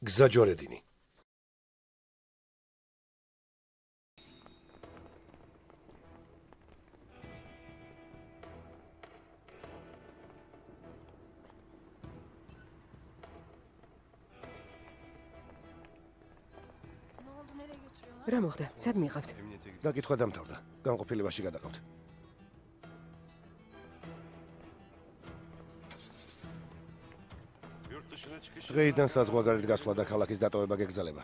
გზა ჯორედინი. რა მოხდა? სად მიყავთ? დაკითხვა დამთავრდა. განყოფილებაში გადაყავთ. დღეიდან საზღვარგარეთ გასვლა და ქალაქის დატოვება გეგზალება.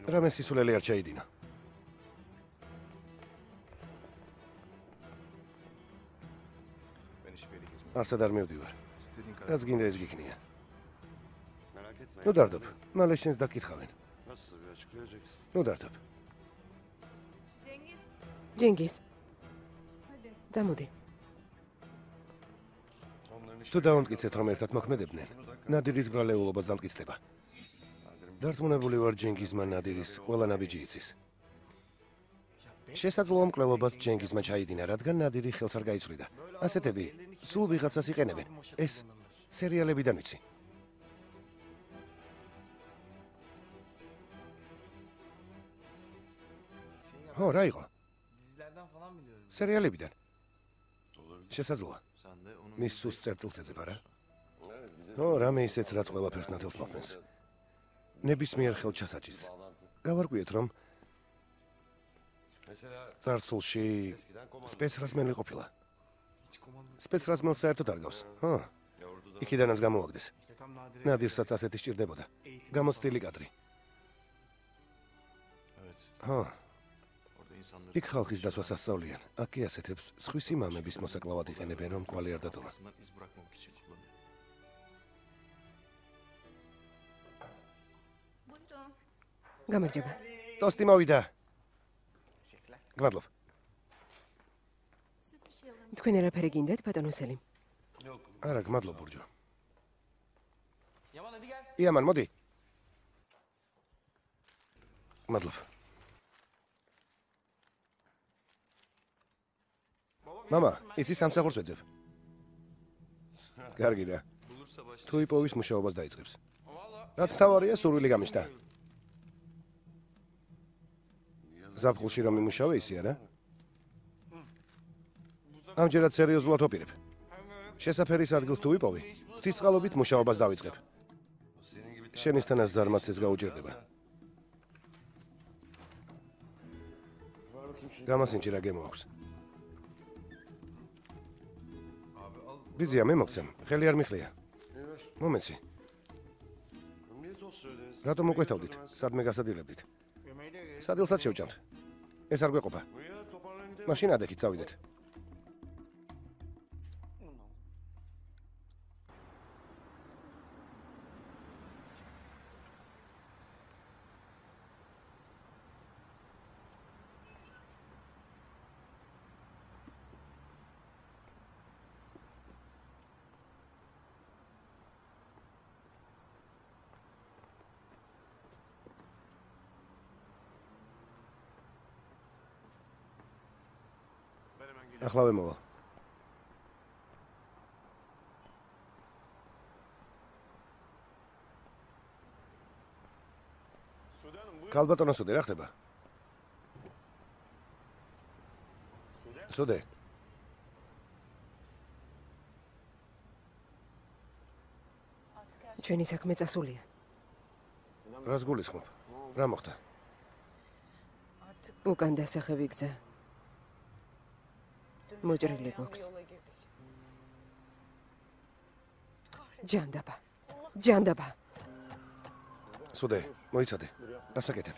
რამე სისულელი არ ჩაიდინა. არსად არ მივდივარ. რაც გინდა ეს გიქნია. ნუ დარდობ, მალე შენს დაკითხავენ. ნუ დარდობ. ჯენგიზ. წამოდი. თუ დაუნტკიცეთ, რომ ერთად მოქმედებდნენ, ნადირის ბრალეულობას დამტკიცდება. დარწმუნებული ვარ ჯენგიზმა ნადირის ყველა ნაბიჯი იცის. შესაძლოა მკვლელობაც ჯენგიზმა ჩაიდინა, რადგან ნადირი ხელს არ გაიცვლიდა. ასეთები სულ ვიღაცას იყენებენ. ეს სერიალებიდან ვიცი. ხო, რა იყო? სერიალებიდან. შესაძლოა. მის სუსტ წერტილს ეძებ, არა? ო, რამე ისეც, რაც ყველაფერს ნათელს მოქმენს. ნებისმიერ ხელჩასაჭის. გავარკვიეთ, რომ წარსულში სპეცრაზმელი ყოფილა. სპეცრაზმელს საერთოდ არ გავს, ხო? იქიდანაც გამოაგდეს. ნადირსაც ასეთი სჭირდებოდა. გამოცდილი კადრი. ხო. იქ ხალხის დაცვას ასწავლიან. აქ ასეთებს სხვისი მამების მოსაკლავად იყენებენ, რომ კვალი არ დატოვა. გამარჯობა. ტოსტი მოვიდა. გმადლობ. თქვენ არაფერი გინდათ, ბატონო სელიმ? არა, გმადლობ, ბურჯო. იამან, მოდი. გმადლობ. მამა, იცი სამსახურს ვეძებ. კარგი რა. თუ იპოვის მუშაობას დაიწყებს. რაც მთავარია, სურვილი გამიშთა. ზაფხულში რომ იმუშავე ისი, არა? ამჯერად სერიოზულად ვაპირებ. შესაფერის ადგილს თუ ვიპოვი, ღვთისწყალობით მუშაობას დავიწყებ. შენისთანაც ზარმაც ეს გაუჭირდება. გამასინჯი რა გემოაქვს. ბიძია, მე მოგცემ, ხელი არ მიხლია. მომენტში. რატომ მოკვეთავდით? სადმე გასადილებდით? სადილსაც შევჭამთ. ეს არ გვეყოფა. მაშინ ადექით წავიდეთ. ახლა ვემოვალ. კალბატონო სუდე, რა ხდება? სუდე. ჩვენი საქმე წასულია. რას გულისხმობ? რა მოხდა? უკან დასახევი გზა. მოჭრილი გვაქვს. ჯანდაბა. ჯანდაბა. სუდე, მოიცადე. ასაკეთებ.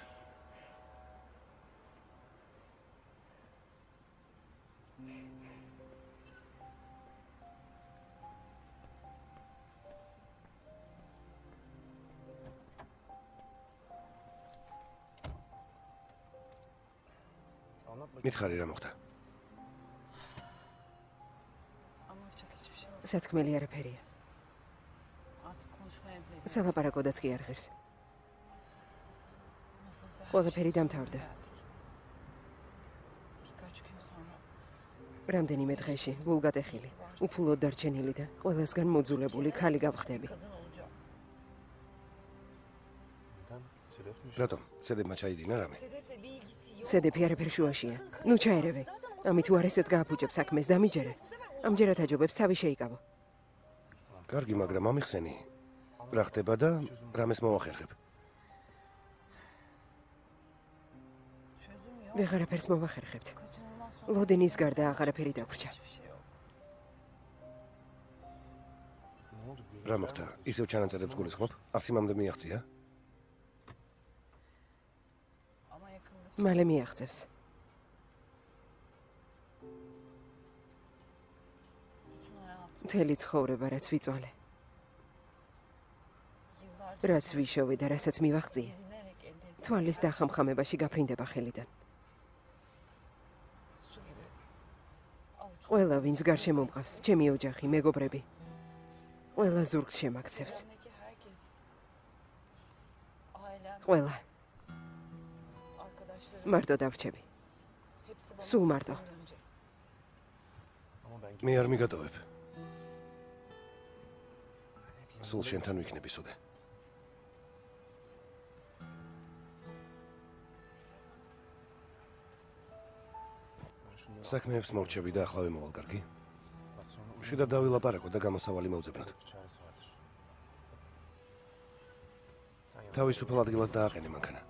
მითხარი რა მოხდა? სათქმელი არაფერია. სალაპარაკოდაც კი არ ღირს. ყველაფერი დამთავრდა. რამდენიმე დღეში, ვულგატეხილი, უფულოდ დარჩენილი და ყველასგან მოძულებული ქალი გავხდები. რატომ? ცედებმა ჩაიდინა რამე? ცედები არაფერ შუაშია. ნუ ჩაერევე. ამით თუ არ ესეთ გააფუჭებ საქმეს დამიჯერე. ამჯერად აჯობებს თავი შეიკავო. კარგი, მაგრამ ამიხსენი. რა ხდება და რამეს მოვახერხებ? ვეღარაფერს მოვახერხებთ. ლოდენის გარდა აღარაფერი დაგვრჩა. რა მოხდა? ისევ ჩანაწერებს გულისხმობ? 100-მდე მიაღწია? მალე მიაღწევს. მთელი ცხოვრება რაც ვიწვალე. რაც ვიშოვე და რასაც მივაღწიე. თვალის დახამხამებაში გაფრინდება ხელიდან. ყველა ვინც გარშემო მყავს, ჩემი ოჯახი, მეგობრები. ყველა ზურგს შემაქცევს. ყველა. მარტო დავრჩები. სულ მარტო. მე არ მიგატოვებ. სულ შენთან ვიქნები სულე. საქმეებს მორჩები და ახლავე მოვალ, კარგი? შვიდად დავილაპარაკო და გამოსავალი მოვძებნოთ. თავისუფალ ადგილას დააყენე მანქანა.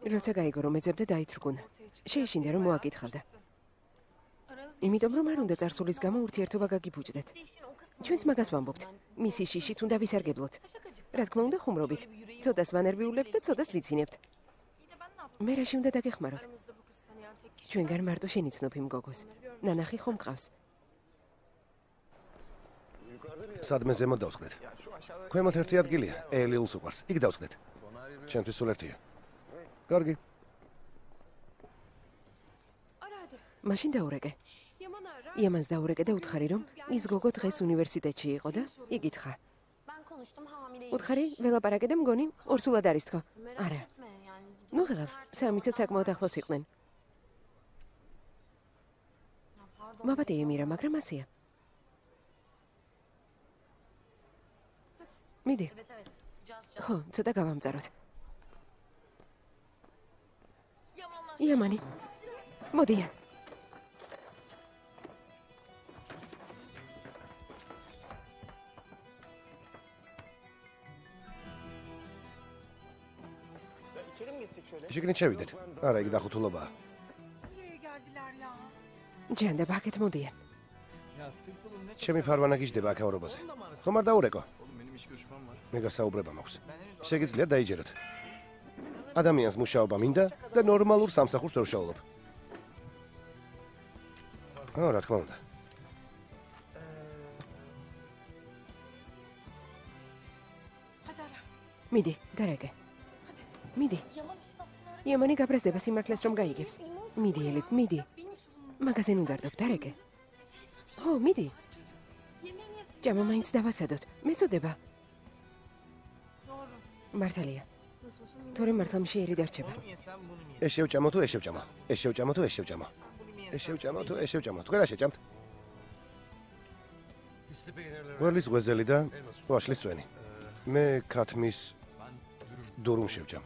როცა გაიგო რომ ეძებდა დაითრგუნა. შეეშინდა რომ მოაკითხავდა. იმიტომ რომ არ უნდა წარსულის გამო ურთიერთობა გაგიფუჭდეთ. ჩვენც მაგას ვამბობთ. მისი შიშით უნდა ვისარგებლოთ. რა თქმა უნდა ხუმრობით. ცოტას ვანერვიულებთ და ცოტას ვიცინებთ. მე რაში უნდა დაგეხმაროთ? ჩვენგან მარტო შენი ცნობი მგოგოს. ნანახი ხომ მყავს? სადმე ზემოთ დავსხდეთ. ქვემოთ ერთი ადგილია, ელილს უყვარს. იქ დავსხდეთ. ჩემთვის სულ ერთია. კარგი. მაშინ დაურეკე. იამანს დაურეკე და უთხარი რომ ის გოგო დღეს უნივერსიტეტში იყო და იკითხა. უთხარი ველაპარაკე და მგონი ორსულად არის თქო. არა. ნუ ღელავ, სამიცად საკმაოდ ახლოს იყვნენ. მაბადე ემირა, მაგრამ ასეა. მიდი. ხო, ცოტა გავამწაროთ. იამანი. მოდიან. შიგნით შევიდეთ. არა, იგი დახუთულობაა. ჯანდება აქეთ მოდიან. ჩემი ფარვანა გიждდება აქაურობაზე. ხომ არ დაურეკო? მე გასაუბრება მაქვს. შეგიძლიათ დაიჯეროთ. ადამიანს მუშაობა მინდა და ნორმალურ სამსახურს ვერ ვშავლობ. რა თქმა უნდა. მიდი, დარეკე. მიდი. იამანი გაბრაზდება სიმართლეს რომ გაიგებს. მიდი, ელიფ, მიდი. მაგაზე ნუ დარდობ, დარეკე. ხო, მიდი. ჯამა მაინც დავაცადოთ. მეწოდება. მართალია. თორემ მართლა მშიერი დარჩება. ეს შევჭამო თუ ეს შევჭამო? ეს შევჭამო თუ ეს შევჭამო? ეს შევჭამო თუ ეს შევჭამო? თქვენ რა შეჭამთ? ვერლის გვეზელი და ვაშლის წვენი. მე ქათმის დურუმ შევჭამ.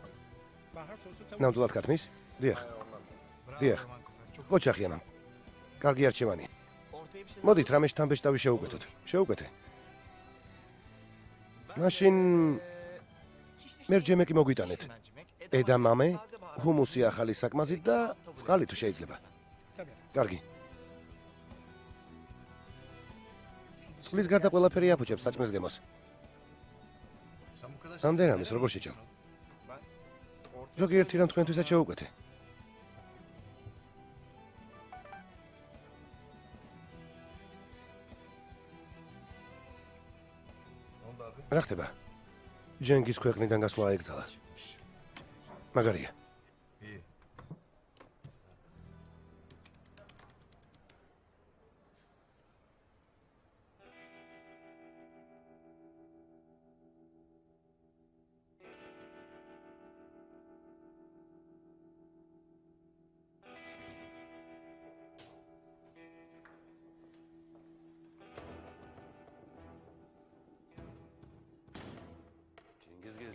ნამდვილად ქათმის? დიახ. დიახ. ოჩახიანა. კარგი არჩევანია. მოდით რამე შთამბეჭდავი შევუკვეთოთ. შევუკვეთე. მაშინ მერჯემეკი მოგვიტანეთ. ედა მამე, ჰუმუსი ახალი საკმაზით და წყალი თუ შეიძლება. კარგი. წყლის გარდა ყველაფერი აფუჭებს საჭმეს გემოს. ამდენამის როგორ შეჭამ? ზოგიერთი რამ თქვენთვისაც შეუკვეთე. რა ხდება? ჯენგის ქვეყნიდან გასვლა აეგზალა. მაგარია.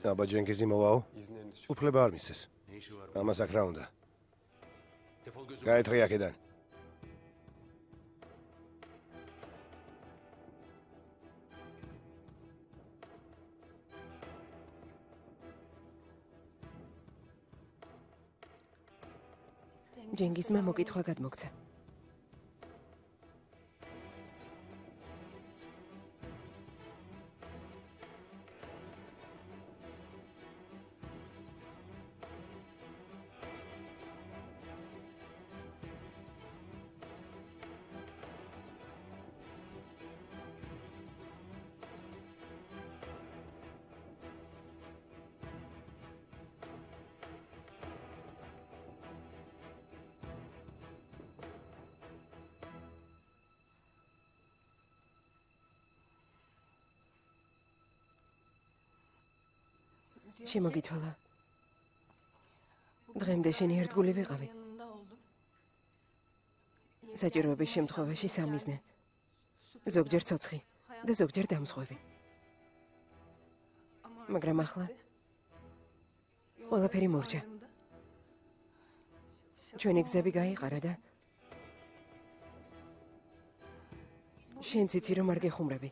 აბა ჯენგიზი მოვაო. უფლება არ მისცეს. ამას აქ რა უნდა? გაეთრე აქედან. ჯენგიზმა მოკითხვა გადმოგცა. შემოგითვალა. დღემდე შენი ერთგული ვიყავი. საჭიროების შემთხვევაში სამიზნე. ზოგჯერ ცოცხი და ზოგჯერ დამსხვევი. მაგრამ ახლა ყველაფერი მორჩა. ჩვენი გზები გაიყარა და შენც იცი რომ არ გეხუმრები.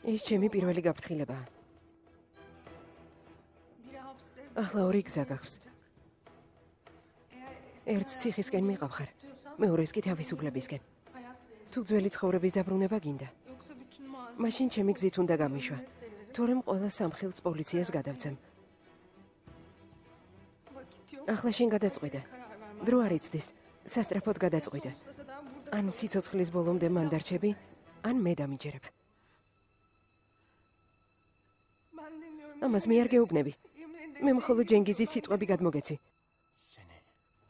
ეს ჩემი პირველი გაფრთხილებაა. ახლა ორი გზა გაქვს. ერთს ციხისკენ მიყავხარ, მეორეს კი თავისუფლებისკენ. თუ ძველი ცხოვრების დაბრუნება გინდა, მაშინ ჩემი გზით უნდა გამიშვა, თორემ ყველა სამხილს პოლიციას გადავცემ. ახლა შენ გადაწყვიტე. დრო არ იცდის, სასტრაფოდ გადაწყვიტე. ან სიცოცხლის ბოლომდე მან დარჩები, ან მე დამიჯერებ. ამას მე არ გეუბნები. მე მხოლოდ ჯენგიზის სიტყვები გადმოგეცი.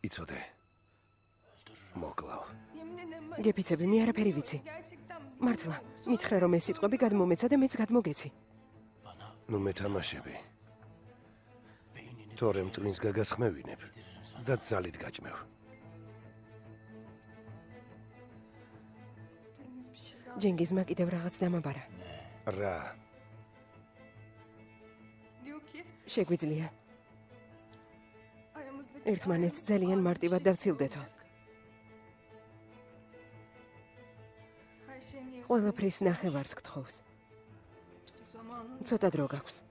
იცოდე. მოკლავ. გეფიცები, მე არაფერი ვიცი. მართლა, მითხრა რომ ეს სიტყვები გადმომეცა და მეც გადმოგეცი. ნუ მეთამაშები. თორემ ტვინს გაგას ხმევინებ და ძალით გაჭმევ. ჯენგიზმა კიდევ რაღაც დამაბარა. რა? შეგვიძლია ერთმანეთს ძალიან მარტივად დავცილდეთო. ყველაფრის ნახევარს გთხოვს. ცოტა დრო გაქვს.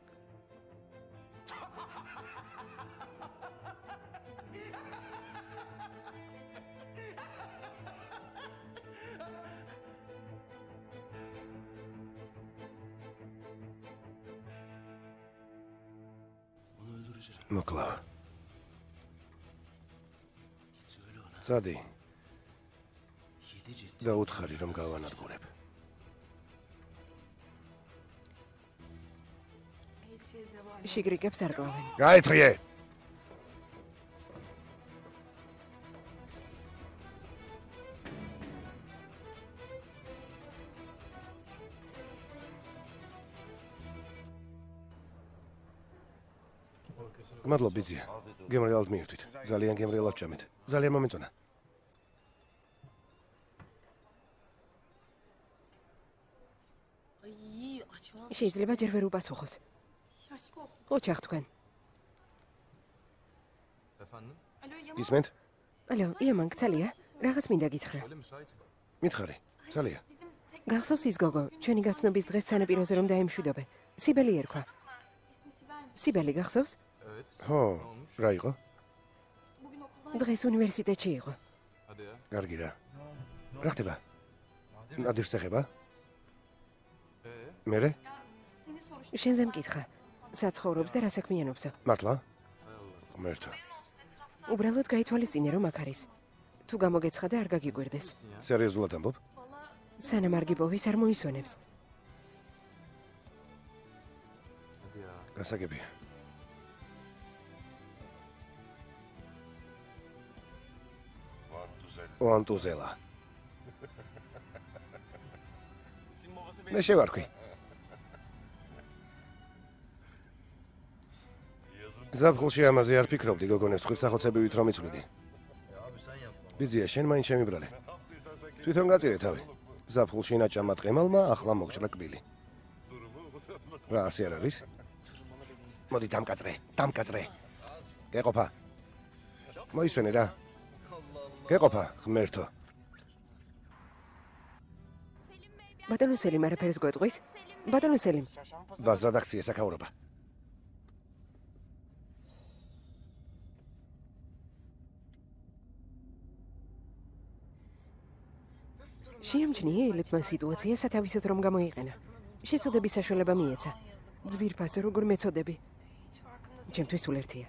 მოკლავ. წადი. და უთხარი რომ გავანადგურებ. შიგრიკებს არ კლავენ. გაეთრიე. მადლობა ბიძია. გემრიელად მიირთვით. ძალიან გემრიელად ჭამეთ. ძალიან მომეწონა. შეიძლება ჯერ ვერ უპასუხოს. ოჩახ თქვენ. ისმენთ? ალო, იამან, გცალია? რაღაც მინდა გითხრა. მითხარი. ძალიან. გახსოვს ის გოგო, ჩვენი გაცნობის დღეს სანაპიროზე რომ დაემშვიდობე. სიბელი ერქვა. სიბელი გახსოვს? ხო, რა იყო? დღეს უნივერსიტეტში იყო. კარგი რა. რა ხდება? ნადირს ეხება? მერე? შენზე მკითხა. საცხოვრობს და რა საქმიანობსო? მართლა? ღმერთო. უბრალოდ გაითვალისწინე რომ აქ არის. თუ გამოგეცხადა არ გაგიგვერდეს. სერიოზულად ამბობ? სანამ არ გიპოვის არ მოისვენებს. გასაგებია. ვანტუზელა. მე შევარქვი. ზაფხულში ამაზე არ ფიქრობდი, გოგონებს ხვირსახოცებივით რომ იცვლიდი. ბიძია, შენ მაინც შემიბრალე. თვითონ გაწირე თავი. ზაფხულში ნაჭამა ტყემალმა, ახლა მოგჭრა კბილი. რა ასე არ არის? მოდი დამკაწრე. გეყოფა. მოისვენე რა. გეყოფა, ღმერთო. ბატონო სელიმ არაფერს გვეტყვით? ბატონო სელიმ. ბაზ რედაქცია საკაურობა. შეამჩნია ელებმა სიტუაცია სათავისოდ რომ გამოიყენა. შეწოდების საშუალება მიეცა. ძვირფასო როგორ მეწოდები. ჩემთვის სულ ერთია.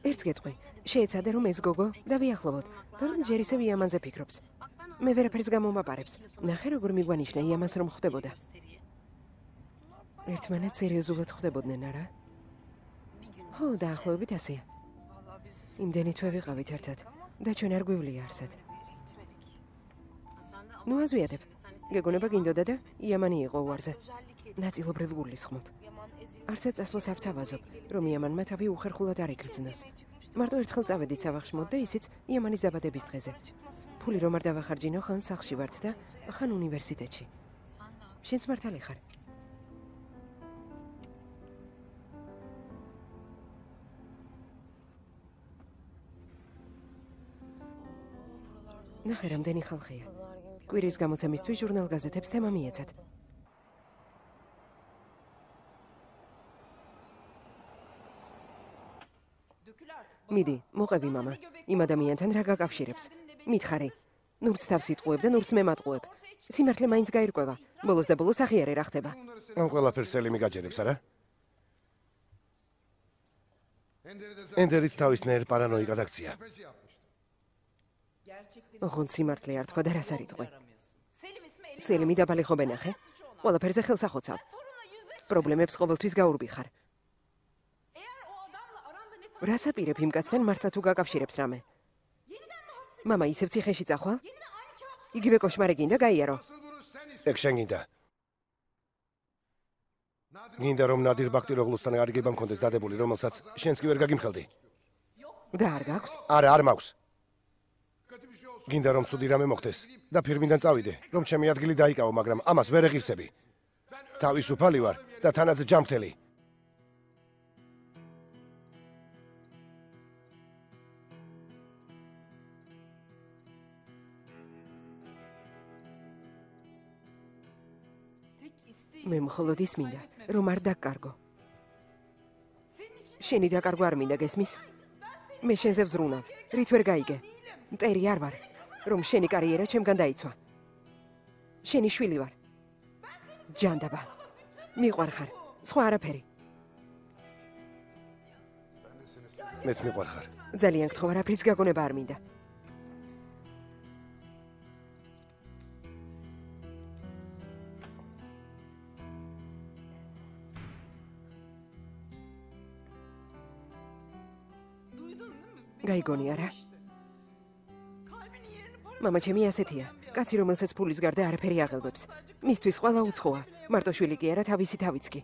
ერთს გეტყვი, შეეცადე რომ ეს გოგო დავიახლოვოთ, თორემ ჯერ ისევ იამანზე ფიქრობს. მე ვერაფერს გამომაპარებს. ნახე როგორ მიგვანიშნა იამანს რომ ხვდებოდა. ერთმანეთს სერიოზულად ხვდებოდნენ, არა? ხო, დაახლოებით ასეა. იმდენი თვე ვიყავით ერთად და ჩვენ არ გვივლია არსად. ნუ აზვიადებ. გეგონება გინდოდა და იამანი იყო უარზე. ნაწილობრივ გულისხმობ. არცერთ წასვლას არ თავაზობ, რომ იამანმა თავი უხერხულად არ იგრძნოს. მარტო ერთხელ წავედით სავახშმოდ და ისიც იამანის დაბადების დღეზე. ფული რომ არ დავახარჯინო, ხან სახლში ვართ და ხან უნივერსიტეტში. შენც მართალი ხარ. ნახე, რამდენი ხალხია. კვირის გამოცემისთვის ჟურნალ-გაზეთებს თემა მიეცათ. მიდი, მოყევი მამა. იმ ადამიანთან რა გაკავშირებს? მითხარი. ნურც თავს იტყუებ და ნურც მე მატყუებ. სიმართლე მაინც გაირკვევა. ბოლოს და ბოლოს აღიარე რა ხდება. ამ ყველაფერს სელიმი გაჯერებს, არა? ენდერიც თავისნაირ პარანოიკად აქცია. ოღონდ სიმართლე არ თქვა და რას არ იტყვი. სელიმი დაბალი ხობე ნახე. ყველაფერზე ხელს ახოცავ. პრობლემებს ყოველთვის გაურბი ხარ. რას აპირებ იმ კაცთან მართლა თუ გაკავშირებს რამე? მამა ისევ ციხეში წახვალ? იგივე კოშმარი გინდა გაიარო? ეგ შენ გინდა. გინდა რომ ნადირ ბაქტიროღლუსთან გარიგება მქონდეს დადებული, რომელსაც შენც კი ვერ გაგიმხელდი. და არ გაქვს? არა, არ მაქვს. გინდა რომ ცუდი რამე მოხდეს და ფირმიდან წავიდე, რომ ჩემი ადგილი დაიკავო, მაგრამ ამას ვერ ეღირსები. თავისუფალი ვარ და თანაც ჯამრთელი. მე მხოლოდ ის მინდა, რომ არ დაკარგო. შენი დაკარგვა არ მინდა, გესმის? მე შენზე ვზრუნავ, რით ვერ გაიგე? მტერი არ ვარ, რომ შენი კარიერა ჩემგან დაიცვა. შენი შვილი ვარ. ჯანდაბა. მიყვარ ხარ, სხვა არაფერი. მეც მიყვარ ხარ. ძალიან გთხოვარ, აფრის გაგონება არ მინდა. გაიგონი არა? მამა ჩემი ასეთია. კაცი რომელსაც ფულის გარდა არაფერი აღელვებს. მისთვის ყველა უცხოა. მარტო შვილი კი არა, თავისი თავიც კი.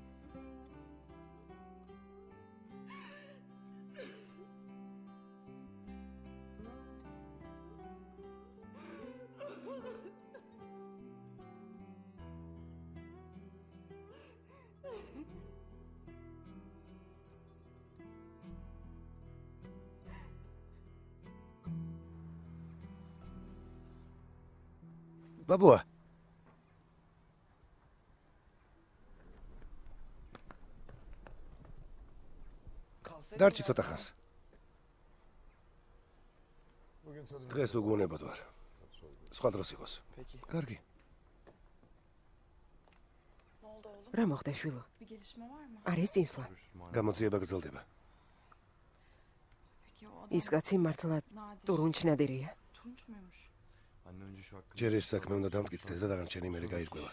ბაბუა. დარჩი ცოტა ხანს. დღეს უგუნებოდ ვარ. სხვა დროს იყოს. კარგი. რა მოხდა შვილო? არის წინსვლა. გამოძიება გრძელდება. ის კაცი მართლა ტურუნჩნადირია. ჯერ ეს საქმე უნდა დამტკიცდეს და დანარჩენი მერე გაირკვევა.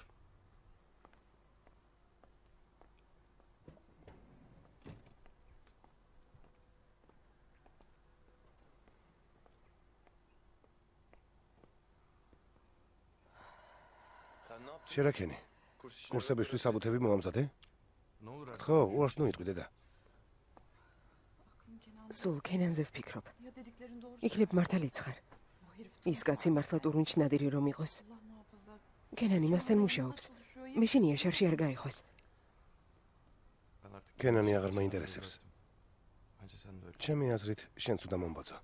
შერაქენი. კურსებისთვის საბუთები მოამზადე? ხო, უარს ნუ იტყვი დედა. სულ კენანზე ვფიქრობ. იქნებ მართალი ცხარ. ის კაცი მართლა ტურუნჩნადირი რომ იყოს. კენანი მასთან მუშაობს. მე შენ იაშარში არ გაიხვას. კენანი აღარ მაინტერესებს. ჩემი აზრით, შენც უნდა მომბაძო.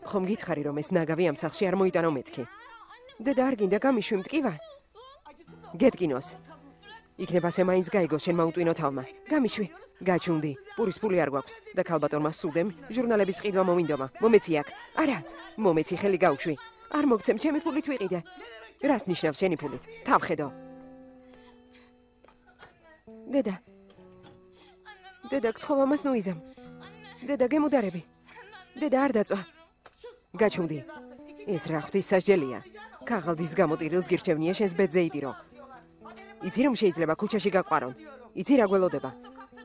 ხომ გითხარი რომ ეს ნაგავი ამ სახლში არ მოიტანო მეთქი? დედა არ გინდა გამიშვი მტკივა? გეტკინოს. იქნება ასე მაინც გაიგოს შენ მაუტვინო თავმა. გამიშვი, გაჩუნდი. პურის ფული არ გვაქვს და ქალბატონმა სუდემ ჟურნალების ყიდვა მომინდომა. მომეცი აქ. არა, მომეცი ხელი გავუშვი. არ მოგცემ ჩემი ფულით ვიყიდე. რას ნიშნავს შენი ფულით? თავხედო. დედა. დედა გთხოვ ამას ნუიზამ. დედა გემუდარები. დედა არ დაწვა. გაჩუნდი. ეს რა ღვთის სასჯელია. ქაღალდის გამოტირილს გირჩევნია შენს ბედზე იტირო. იცი რომ შეიძლება ქუჩაში გაყვარონ. იცი რა გველოდება.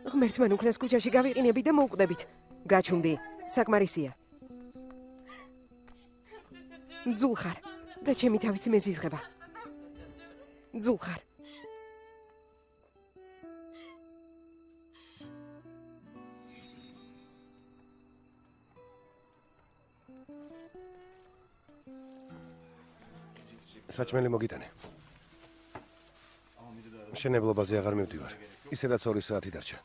ღმერთმა უკნას ქუჩაში გავიყინები და მოვკვდებით. გაჩუნდი. საკმარისია. ძულხარ და ჩემი თავიც მეზიზღება. ძულხარ. საჭმელი მოგიტანე. შენებლობაზე აღარ მივდივარ. ისედაც 2 საათი დარჩა.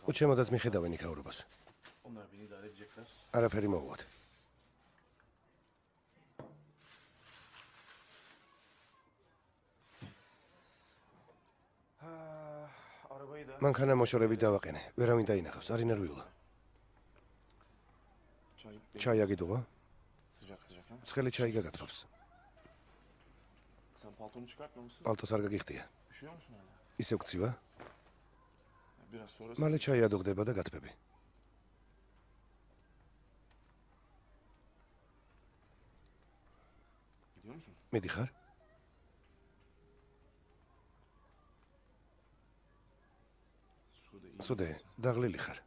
უჩემოდაც მიხედავენ იქაურობას. არაფერი მოვუვათ. მანქანა მოშორებით დავაყენე. ვერავინ დაინახავს, არ ინერვიულა. ჩაი აგიდუღო? ცხელი ჩაი გაგათრობს. პალტოს არ გაგიხდია. ისევ გცივა? მალე ჩაი ადუღდება და გათბები. მიდიხარ? სუდე, დაღლილი ხარ.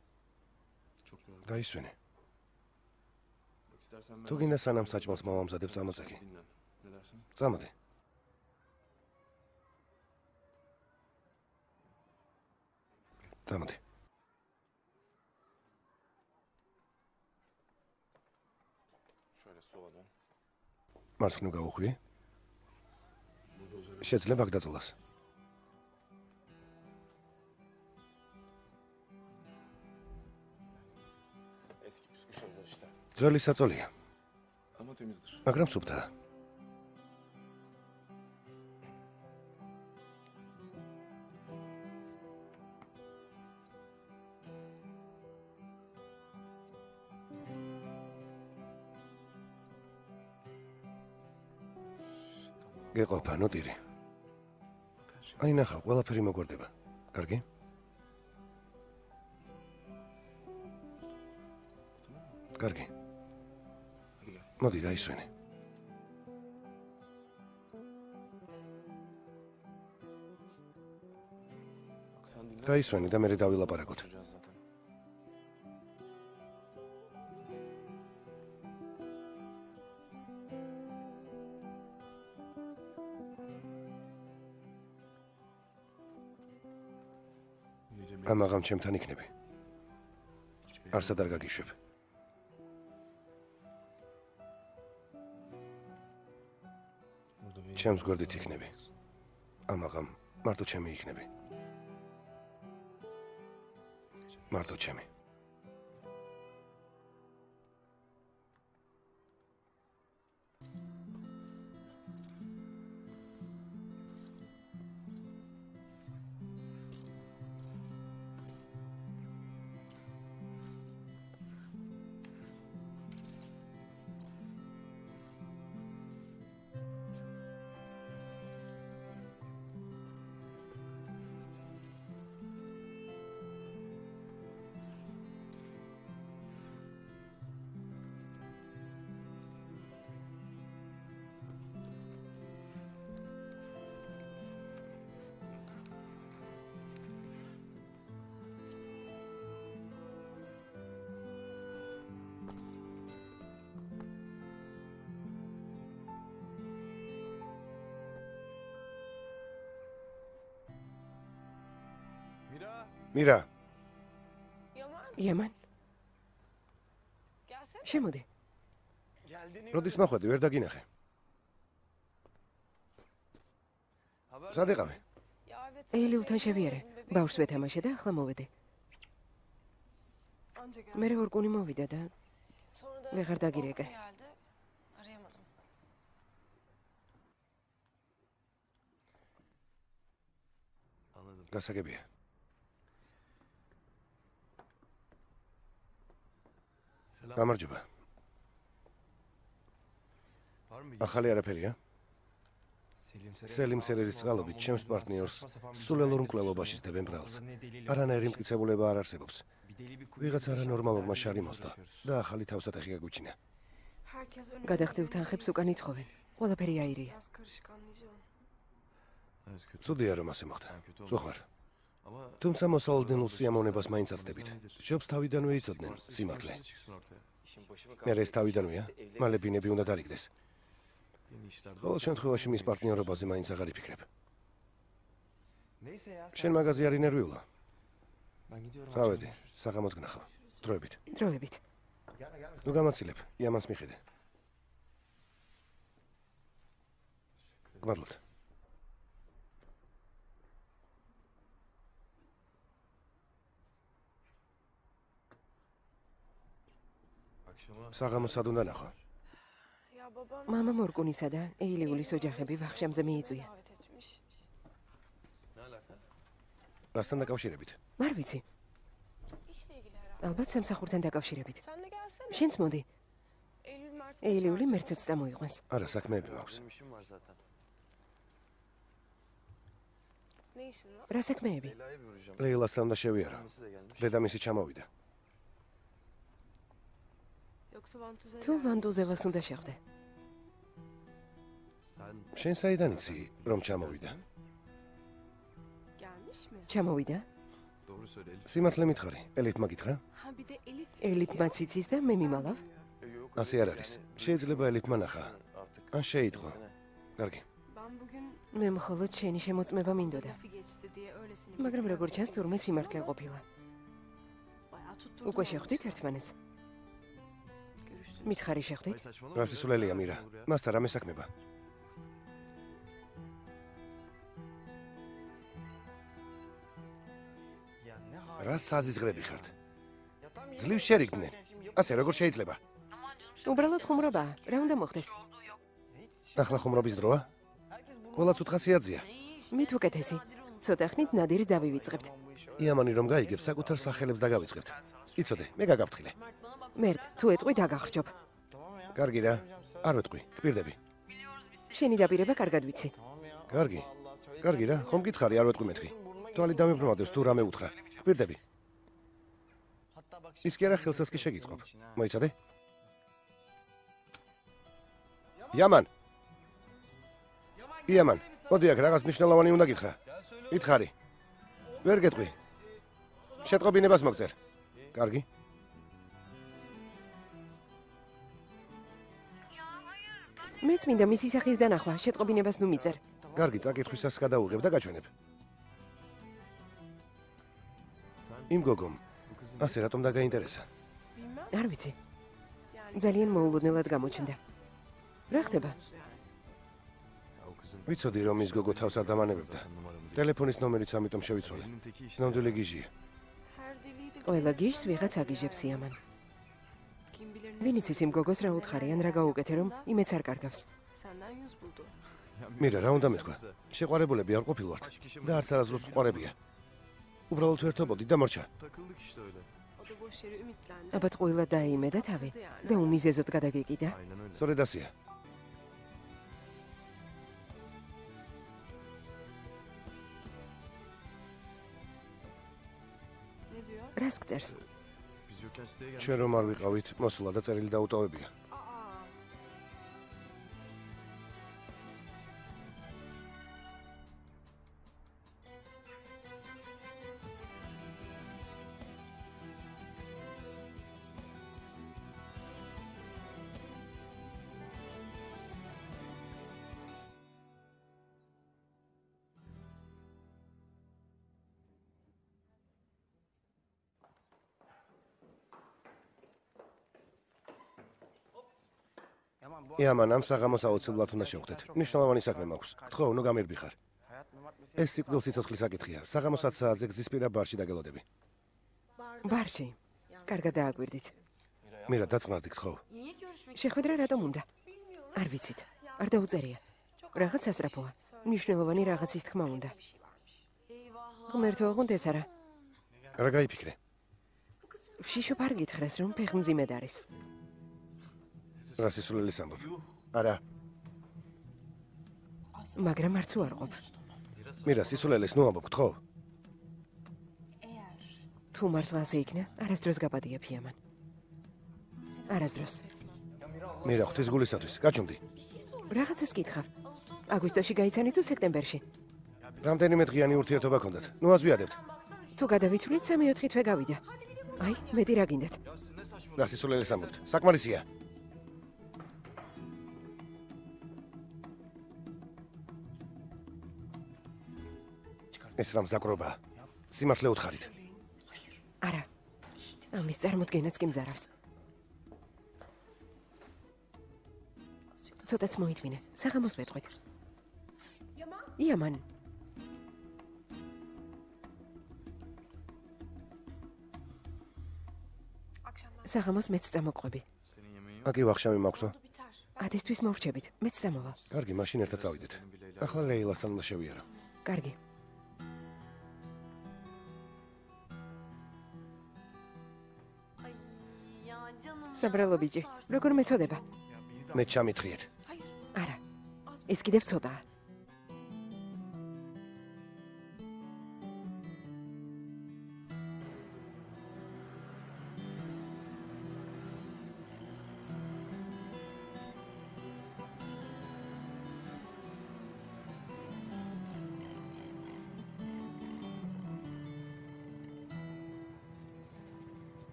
გაისვენე. თუ გინდა სანამ საჭმელს მოვამზადებ წამოწეგი. წამოდი. წამოდი. მარცხნივ გავუხვი. შეძლებ აქ დაწოლას. ძველი საწოლია. მაგრამ სუფთაა. გეყოფა ნოტირი. აი ნახავ, ყველაფერი მოგვარდება. კარგი? კარგი. მოდი დაისვენე. დაისვენე და მერე დავილაპარაკოთ. ამაღამ ჩემთან იქნები. არსად არ გაგიშვებ. ჩემს გვერდით იქნები. ამაღამ მარტო ჩემი იქნები. მარტო ჩემი. მირა. იამან. შემოდი. როდის მახვედი, ვერ დაგინახე. სად იყავი? ეილიულთან შევიარე. ბავშვს ვეთამაშე და ახლა მოვედი. მე ორგუნი მოვიდა და ვეღარ დაგირეკე. გასაგებია. გამარჯობა. ახალი არაფერია? სელიმ სერერის წყალობით ჩემს პარტნიორს სულელურ მკვლელობაში სდებენ ბრალს. არანაირი მტკიცებულება არ არსებობს. ვიღაც არანორმალურმა შარი მოსდო და ახალი თავსატეხი გაგუჩინა. გადახდილ თანხებს უკან ითხოვენ. ყველაფერი აირია. ცუდია რომ ასე მოხდა. წუხარ. თუმცა მოსალოდნელ სიამოვნებას მაინც აცდებით. შობს თავიდანვე იცოდნენ სიმართლე. მე ეს თავიდანვეა, მალე ბინები უნდა დარიგდეს. ყოველ შემთხვევაში მის პარტნიორობაზე მაინც აღარ იფიქრებ. შენ მაგაზე არ ინერვიულა. წავედი, საღამოს გნახავ. დროებით. დროებით. ნუ გამაცილებ, იამანს მიხედე. გმადლობთ. საღამოს სად უნდა ნახო? მამა მორკუნისა და ეილიულის ოჯახები ვახშამზე მიიწვია. რასთან დაკავშირებით? არ ვიცი. ალბათ სამსახურთან დაკავშირებით. შენც მოდი. ეილიული მერცეც წამოიყვანს. არა, საქმეები მაქვს. რა საქმეები? ლეილასთან უნდა შევიარო. დედამისი ჩამოვიდა. თუ ვანდუზელას უნდა შეხვდე. შენ საიდან იცი, რომ ჩამოვიდა? ჩამოვიდა? სიმართლე მითხარი, ელიფმა გითხრა? ელიფმაც იცის და მე მიმალავ? ასე არ არის. შეიძლება ელიფმა ნახა. ან შეიტყო. კარგი. მე მხოლოდ შენი შემოწმება მინდოდა. მაგრამ როგორ ჩანს, თურმე სიმართლე ყოფილა. უკვე შეხვდით ერთმანეთს? მითხარი შეხვდით? რა სისულელია მირა? მასთან რამე საქმება? რა საზიზღრები ხართ? ძლივს შერიგდნენ. ასე როგორ შეიძლება? უბრალოდ ხუმრობაა. რა უნდა მოხდეს? ახლა ხუმრობის დროა? ყველაც უთხასიათზია. მით უკეთესი. ცოტა ხნით ნადირს დავივიწყებთ. იამანი რომ გაიგებს, საკუთარ სახელებს დაგავიწყებთ. იცოდე, მე გაგაფრთხილე. მერტ, თუ ეტყვი დაგახრჯობ. კარგი რა, არ ვეტყვი, გპირდები. შენი დაპირება კარგად ვიცი. კარგი. კარგი რა, ხომ გითხარი, არ ვეტყვი მეთქი. თვალი დამიბრმავდეს თუ რამე უთხრა. გპირდები. ის კი არა ხელსაც კი შეგიწყობ. მოიცადე? იამან. იამან, მოდი აქ რაღაც მნიშვნელოვანი უნდა გითხრა. მითხარი. ვერ გეტყვი. შეტყობინებას მოგწერ. კარგი. მეც მინდა მისი სახის დანახვა, შეტყობინებას ნუ მიწერ. კარგი, წაკითხვისას გადაუღებ და გაჩვენებ. იმ გოგომ ასე რატომ დაგაინტერესა? არ ვიცი. ძალიან მოულოდნელად გამოჩნდა. რა ხდება? ვიცოდი რომ ის გოგო თავს არ დამანებებდა. ტელეფონის ნომერიც ამიტომ შევიცვალე. ნამდვილი გიჟია. ყველა გიჟს ვიღაც აგიჟებს იამან. ვინც ის იმ გოგოს რა უთხარიან რა გაუკეთე რომ იმეც არ კარგავს. მირა რა უნდა მეთქვა? შეყვარებულები არ ყოფილვართ და არც არასდროს მყარებია. უბრალოდ ვერთობოდი და მორჩა. აბათ ყველა დაიმედა თავი და უმიზეზოდ გადაგეკიდა. სწორედ ასეა. რას გწერს? ჩვენ რომ არ ვიყავით, მოსულა და წერილი დაუტოვებია. იამან, ამ საღამოს აუცილებლად უნდა შევხვდეთ. მნიშვნელოვანი საქმე მაქვს. ხო, ნუ გამირბიხარ. ეს სიკვდილსიცოცხლის საკითხია. საღამოს 10 საათზე გზისპირა ბარში დაგელოდები. ბარში. კარგად დააგვირდით. მირა, დაწნარდით ხო? შეხვედრა რატომ უნდა? არ ვიცით. არ დაუწერია. რაღაც ასრაფოა. მნიშვნელოვანი რაღაცის თქმა უნდა. ღმერთო, ოღონდ ეს არა. რა გაიფიქრე? შიშო არ გითხრეს რომ ფეხმძიმედ არის. რა სისულელის ამბობ? არა. მაგრამ არც უარყოფ. მირა, სისულელეს ნუ ამბობ, ხო? თუ მართლა ასე იქნა, არასდროს გაბადია ფიამან. არასდროს. მირა, ღვთისგულისათვის, გაჩუმდი. რაღაცას გითხავ. აგვისტოში გაიცანი თუ სექტემბერში? რამდენიმე დღიანი ურთიერთობა გქონდათ. ნუ აზვიადებთ. თუ გადავიცვლით 3-4 თვე გავიდა. აი, მეტი რა გინდათ? რა სისულელეს ამბობთ? საკმარისია. ეს რა მზაკრობა? სიმართლე უთხარით. არა. ამის წარმოდგენაც კი მზარავს. ცოტაც მოითმინე. საღამოს ვეთყვით. იამან. საღამოს მეც წამოყვები. აკი ვახშამი მაქვსო. 10-თვის მოვრჩებით. მეც წამოვალ. კარგი, მაშინ ერთად წავიდეთ. ახლა ლეილასთან უნდა შევიარო. კარგი. საბრალო ბიჭი, როგორ მეწოდება? მე ჩამითხრიეთ. არა. ეს კიდევ ცოტაა.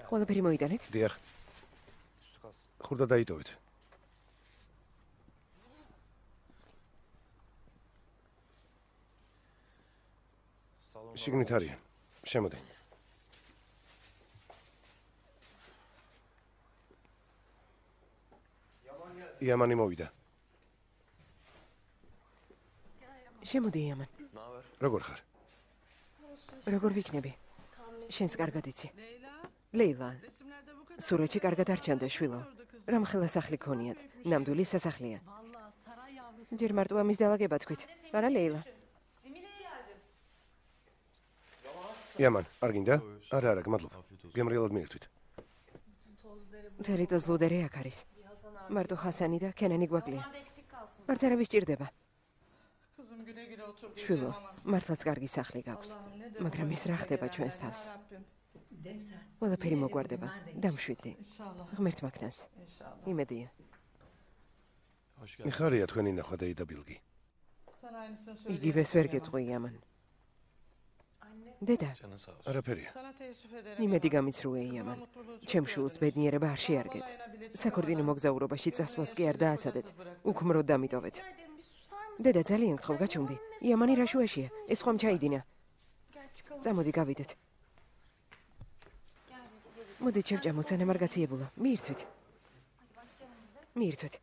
ყველაფერი მოიტანეთ? დიახ. ხურდა დაიტოვეთ. შიგნით არიან. შემოდე. იამანი მოვიდა. შემოდი იამან. როგორ ხარ? როგორ ვიქნები? შენც კარგად იცი. ლეილა. სურათში კარგად არ ჩანდა შვილო. რამხელა სახლი ქონიათ. ნამდვილი სასახლეა. ჯერ მარტო ამის დალაგება თქვით. არა ლეილა. იამან, არ გინდა? არა, გმადლობ. გემრიელად მიირთვით. თელიტოს ლუდერი აქ არის. მარტო ხასანი და ქენანი გვაკლია. არც არავის ჭირდება. შვილო, მართლაც კარგი სახლი გაქვს. მაგრამ ეს რა ხდება ჩვენს თავს? ყველაფერი მოგვარდება. დამშვიდდი. ღმერთმა ქნას. იმედია. მიხარია თქვენი ნახვა და იდა ბილგი. იგივეს ვერ გეტყვი იამან. დედა, არაფერია. იმედი გამიცრუე იამან. ჩემ შულს ბედნიერება არ შეარგეთ. საქორწინო მოგზაურობაში წასვლას კი არ დააცადეთ. უქმროდ დამიტოვეთ. დედა, ძალიან გთხოვ, გაჩუმდი. იამანი რა შუაშია? ეს ხომ ჩაიდინა. წამოდი გავიდეთ. მოდით შევჭამოთ, სანამ არ გაციებულა. მიირთვით. მიირთვით.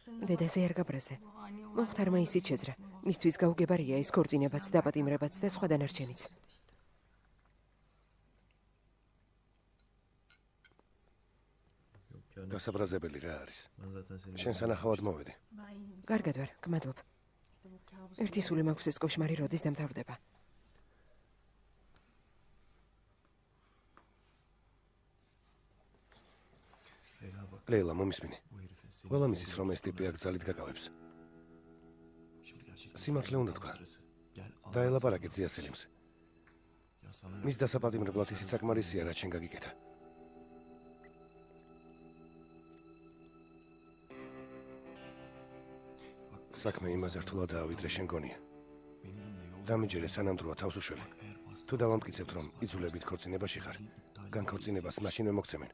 დედაზე არ გაბრაზდე. მოხთარმა ისიც შეძრა. მისთვის გაუგებარია ის ქორწინებაც, დაპატიმრებაც და სხვა დანარჩენიც. გასაბრაზებელი რა არის? შენ სანახავად მოვედი. კარგად ვარ, გმადლობ. ერთი სული მაქვს ეს კოშმარი როდის დამთავრდება. ლეილა, მომისმინე. ყველა მისის რომ ეს ტიპი აქ ძალით გაკავებს. სიმართლე უნდა თქვა. დაელაპარაკე ძიასელიმს. მის დასაპატიმრებლად ისიც საკმარისია, რაც შენ გაგიკეთა. საქმე იმაზე რთულადაა, ვიდრე შენ გონია. დამიჯერე სანამ დროა თავს უშველი. თუ დავამტკიცებთ, რომ იძულებით ქორწინებაში ხარ, განქორწინებას მაშინვე მოგცემენ.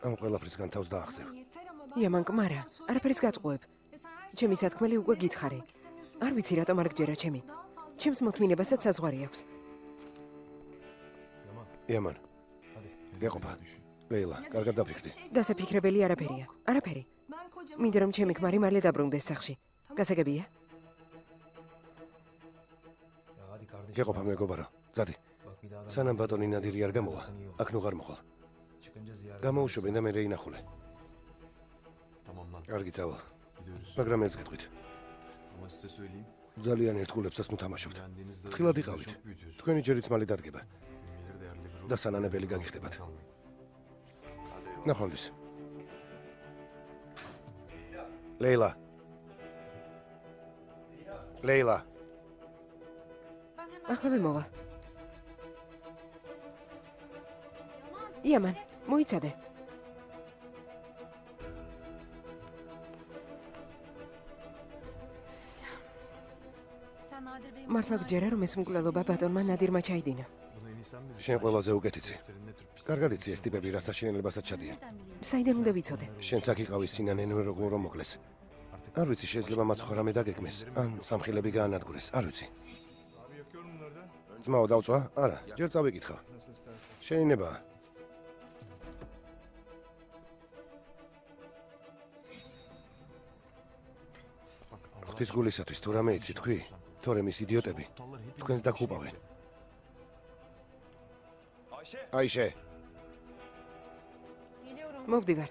ამ ყველაფრისგან თავს დაახცევ. იამან კმარა, არაფერს გატყუებ. ჩემი სათქმელი უკვე გითხარი. არ ვიცი რატომ არ გჯერა ჩემი. ჩემს მოთმინებასაც საზღვარი აქვს. იამან. გეყოფა. ლეილა, კარგად დაფიქრდი. დასაფიქრებელი არაფერია. არაფერი. მინდა რომ ჩემი ქმარი მალე დაბრუნდეს სახლში. გასაგებია? გეყოფა მეგობარო. ძადი. სანამ ბატონი ნადირი არ გამოვა, აქ ნუ ღარ მოხვალ. გამოუშვებენ და მე რეინახულე. კარგი წავალ. მაგრამ ერთს გეტყვით. ძალიან ერთგულებსაც ნუ თამაშობთ. ფრთხილად იყავით. თქვენი ჯერიც მალე დადგება. და სანანებელი გაგიხდებათ. ნახვამდის. ლეილა. ლეილა. ახლავე მოვა. იამან, მოიცადე. მართლა გჯერა რომ ეს მკვლელობა ბატონმა ნადირმა ჩაიდინა. შენ ყველაზე უკეთიცი. კარგად იცი ეს ტიპები რა საშინელებასაც ჩადიან. საიდან უნდა ვიცოდე? შენც აქ იყავის სინან ენერგულ რომ მოკლეს. არ ვიცი, შეიძლება მაცხოვა რამე დაგეკმეს, ან სამხილები გაანადგურეს, არ ვიცი. ძმაო დავწვა? არა, ჯერ წავიკითხავ. შეინებაა. ღვთის გულისათვის თუ რამე იცი თქვი, თორემ ის იდიოტები თქვენს დაგხუპავენ. აიშე. მოვდივარ.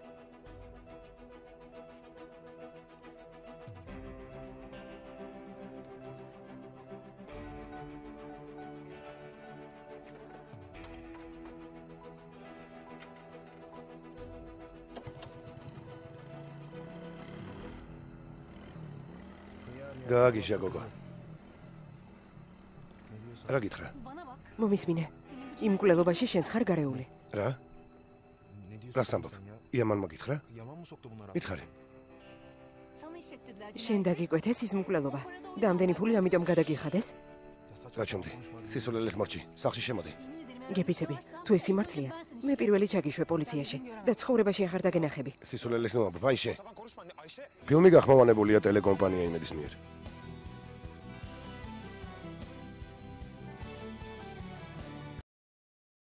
გააგიშა გოგო. რა გითხრა? მომისმინე. იმ მკვლელობაში შენც ხარ გარეული. რა? რას ამბობ? იამანმა გითხრა? მითხარი. შენ დაგიკვეთეს ის მკვლელობა. და ამდენი ფული ამიტომ გადაგიხადეს? გაჩუმდი. სისულელეს მორჩი. სახლში შემოდი. გეფიცები, თუ ეს სიმართლეა, მე პირველი ჩაგიშვე პოლიციაში და ცხოვრებაში ახარ დაგენახები. სისულელეს ნუ ამბობ, აიშე. ფილმი გახმოვანებულია ტელეკომპანია იმედის მიერ.